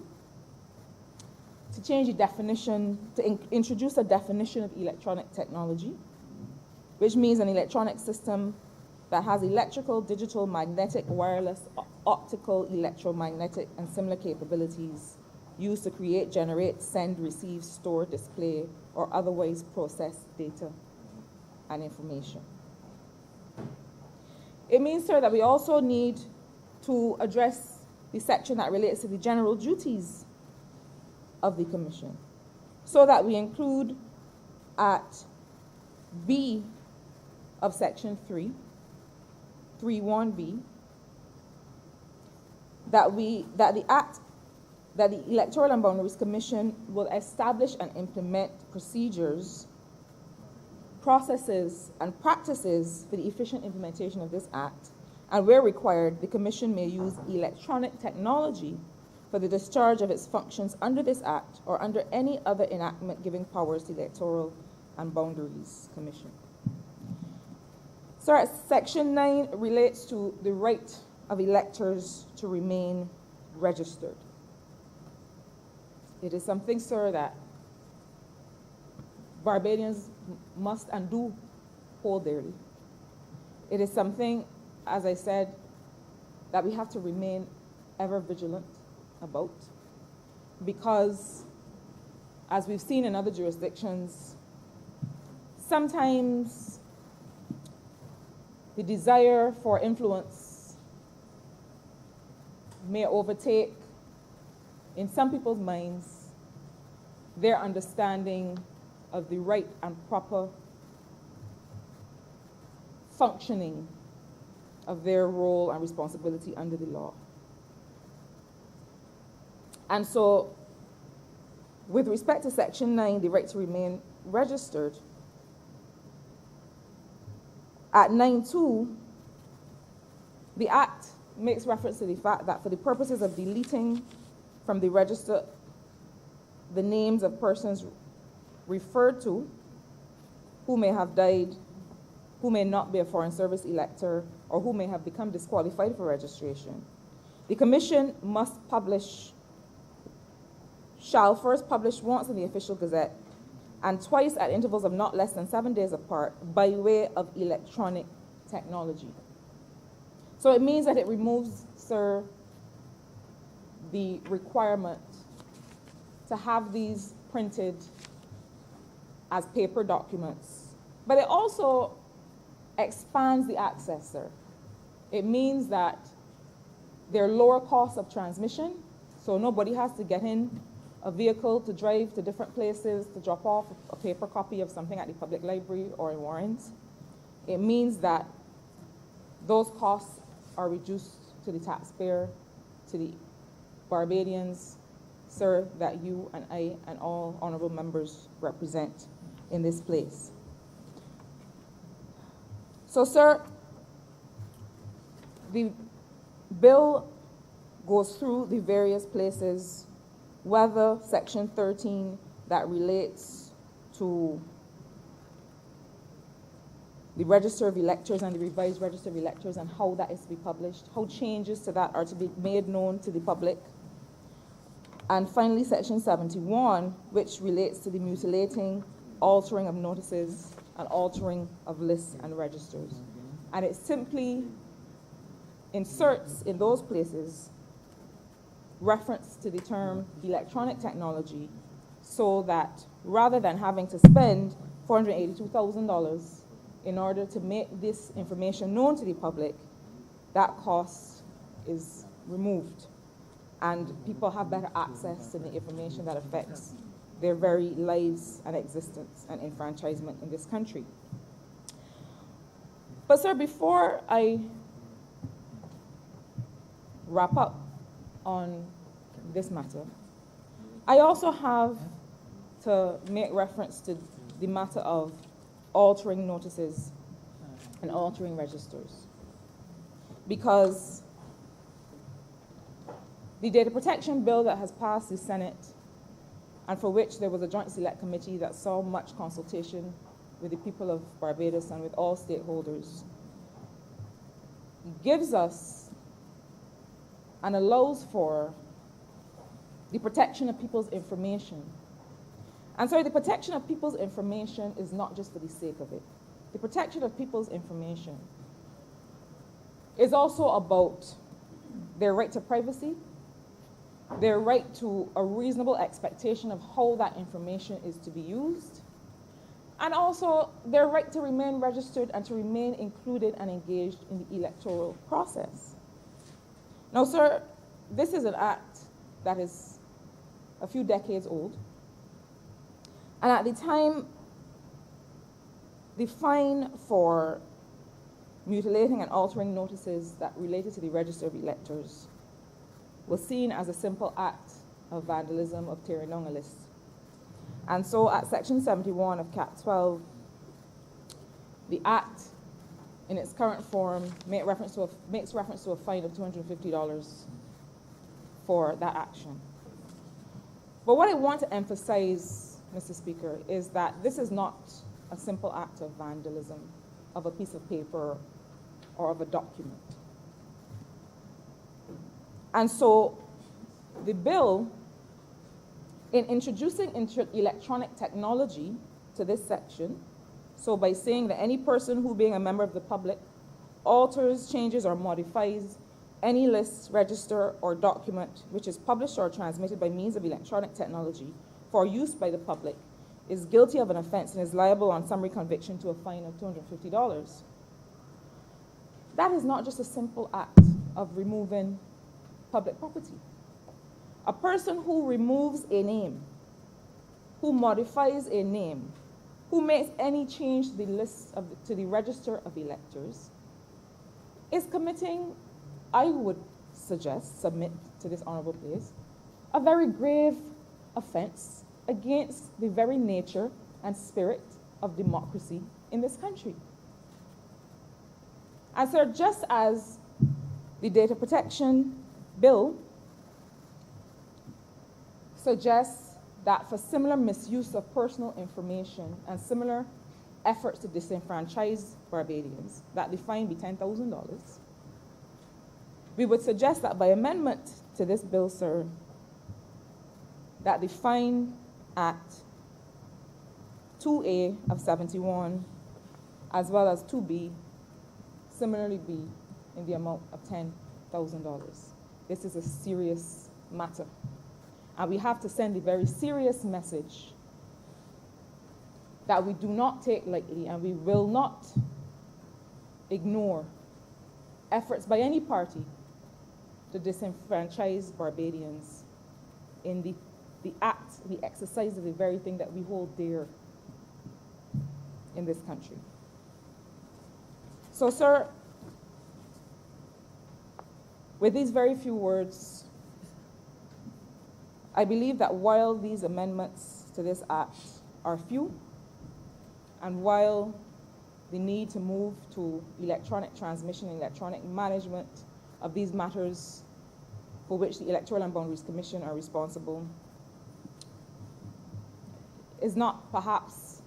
to change the definition, to introduce a definition of electronic technology, which means an electronic system that has electrical, digital, magnetic, wireless, optical, electromagnetic, and similar capabilities used to create, generate, send, receive, store, display, or otherwise process data and information. It means, sir, that we also need to address the section that relates to the general duties of the Commission, so that we include at B of Section 3.1b, that the Electoral and Boundaries Commission will establish and implement procedures, processes, and practices for the efficient implementation of this act, and where required, the Commission may use electronic technology for the discharge of its functions under this act or under any other enactment giving powers to the Electoral and Boundaries Commission. So Section 9 relates to the right of electors to remain registered. It is something, sir, that Barbadians must and do hold dearly. It is something, as I said, that we have to remain ever vigilant about, because, as we've seen in other jurisdictions, sometimes the desire for influence may overtake, in some people's minds, their understanding of the right and proper functioning of their role and responsibility under the law. And so, with respect to Section 9, the right to remain registered, at 9.2, the Act makes reference to the fact that for the purposes of deleting from the register the names of persons referred to who may have died, who may not be a Foreign Service elector, or who may have become disqualified for registration, the Commission shall first publish once in the Official Gazette and twice at intervals of not less than 7 days apart by way of electronic technology. So it means that it removes, sir, the requirement to have these printed as paper documents, but it also expands the access, sir. It means that there are lower costs of transmission, so nobody has to get in a vehicle to drive to different places to drop off a paper copy of something at the public library or in Warrens. It means that those costs are reduced to the taxpayer, to the Barbadians, sir, that you and I and all honorable members represent in this place. So, sir, the bill goes through the various places, whether Section 13 that relates to the Register of Electors and the revised Register of Electors and how that is to be published, how changes to that are to be made known to the public. And finally, Section 71, which relates to the mutilating, altering of notices, and altering of lists and registers. And it simply inserts in those places reference to the term electronic technology, so that rather than having to spend $482,000 in order to make this information known to the public, that cost is removed. and people have better access to the information that affects their very lives and existence and enfranchisement in this country. But sir, before I wrap up on this matter, I also have to make reference to the matter of altering notices and altering registers. Because the data protection bill that has passed the Senate, and for which there was a joint select committee that saw much consultation with the people of Barbados and with all stakeholders, gives us and allows for the protection of people's information. And so the protection of people's information is not just for the sake of it. The protection of people's information is also about their right to privacy, their right to a reasonable expectation of how that information is to be used, and also their right to remain registered and to remain included and engaged in the electoral process. Now, sir, this is an act that is a few decades old, and at the time, the fine for mutilating and altering notices that related to the register of electors was seen as a simple act of vandalism, of tearing down a list. And so at Section 71 of Cap 12, the Act, in its current form, makes reference to a fine of $250 for that action. But what I want to emphasize, Mr. Speaker, is that this is not a simple act of vandalism of a piece of paper or of a document. And so the bill, in introducing electronic technology to this section, so by saying that any person who, being a member of the public, alters, changes, or modifies any list, register, or document which is published or transmitted by means of electronic technology for use by the public, is guilty of an offense and is liable on summary conviction to a fine of $250. That is not just a simple act of removing public property. A person who removes a name, who modifies a name, who makes any change to the list to the register of electors, is committing, I would submit to this honorable place, a very grave offense against the very nature and spirit of democracy in this country. And so just as the data protection bill suggests that for similar misuse of personal information and similar efforts to disenfranchise Barbadians, that the fine be $10,000, we would suggest that by amendment to this bill, sir, that the fine at 2A of 71, as well as 2B, similarly be in the amount of $10,000. This is a serious matter. And we have to send a very serious message that we do not take lightly and we will not ignore efforts by any party to disenfranchise Barbadians in the act, the exercise of the very thing that we hold dear in this country. So, sir, with these very few words, I believe that while these amendments to this act are few, and while the need to move to electronic transmission and electronic management of these matters for which the Electoral and Boundaries Commission are responsible is not perhaps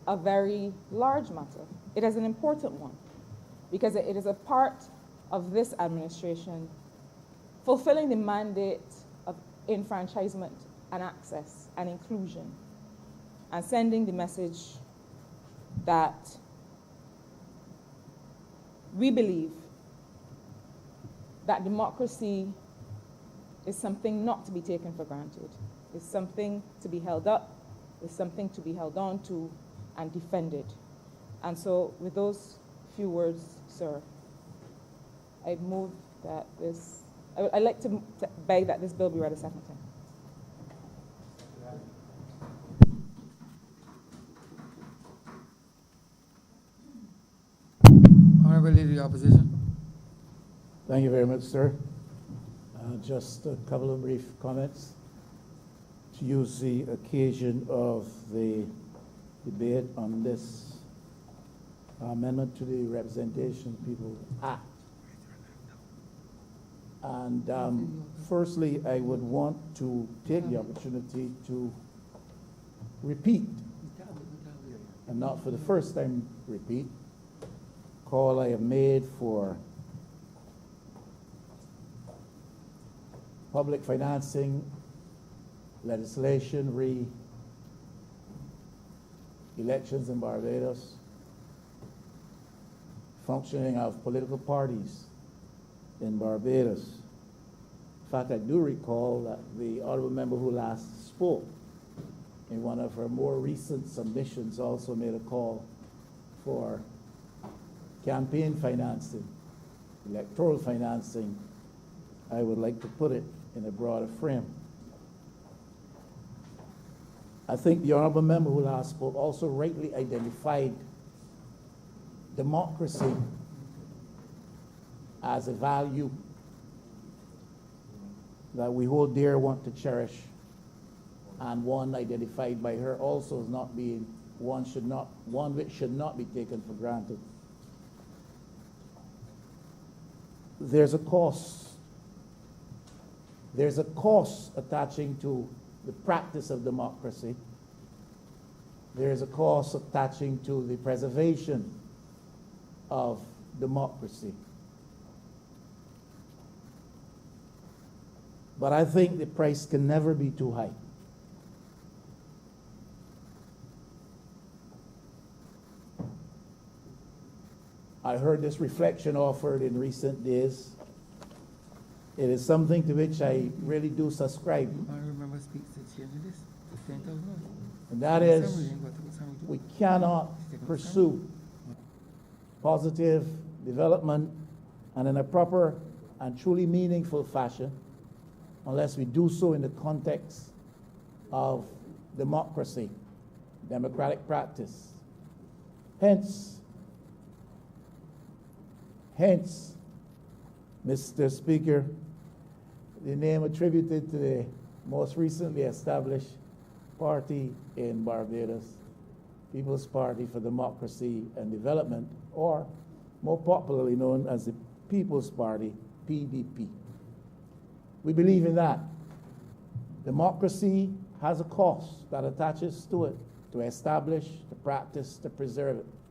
a very large matter, it is an important one, because it is a part of this administration fulfilling the mandate of enfranchisement and access and inclusion, and sending the message that we believe that democracy is something not to be taken for granted. It's something to be held up, it's something to be held on to and defended. And so with those few words, sir, I move that this I'd like to beg that this bill be read a second time. Honorable Leader of the Opposition. Thank you very much, sir. Just a couple of brief comments. To use the occasion of the debate on this amendment to the Representation of People Act. And firstly, I would want to take the opportunity to repeat, and not for the first time repeat, call I have made for public financing legislation, elections in Barbados, functioning of political parties in Barbados. In fact, I do recall that the honorable member who last spoke in one of her more recent submissions also made a call for campaign financing, electoral financing. I would like to put it in a broader frame. I think the honorable member who last spoke also rightly identified democracy as a value that we hold dear, want to cherish, and one identified by her also as not being one which should not be taken for granted. There's a cost. There's a cost attaching to the practice of democracy. There is a cost attaching to the preservation of democracy. But I think the price can never be too high. I heard this reflection offered in recent days. It is something to which I really do subscribe. Honorable member speaks to change this to $10,000. And that is, we cannot pursue positive development and in a proper and truly meaningful fashion unless we do so in the context of democracy, democratic practice. Hence, Mr. Speaker, the name attributed to the most recently established party in Barbados, People's Party for Democracy and Development, or more popularly known as the People's Party, PDP. We believe in that. Democracy has a cost that attaches to it, to establish, to practice, to preserve it.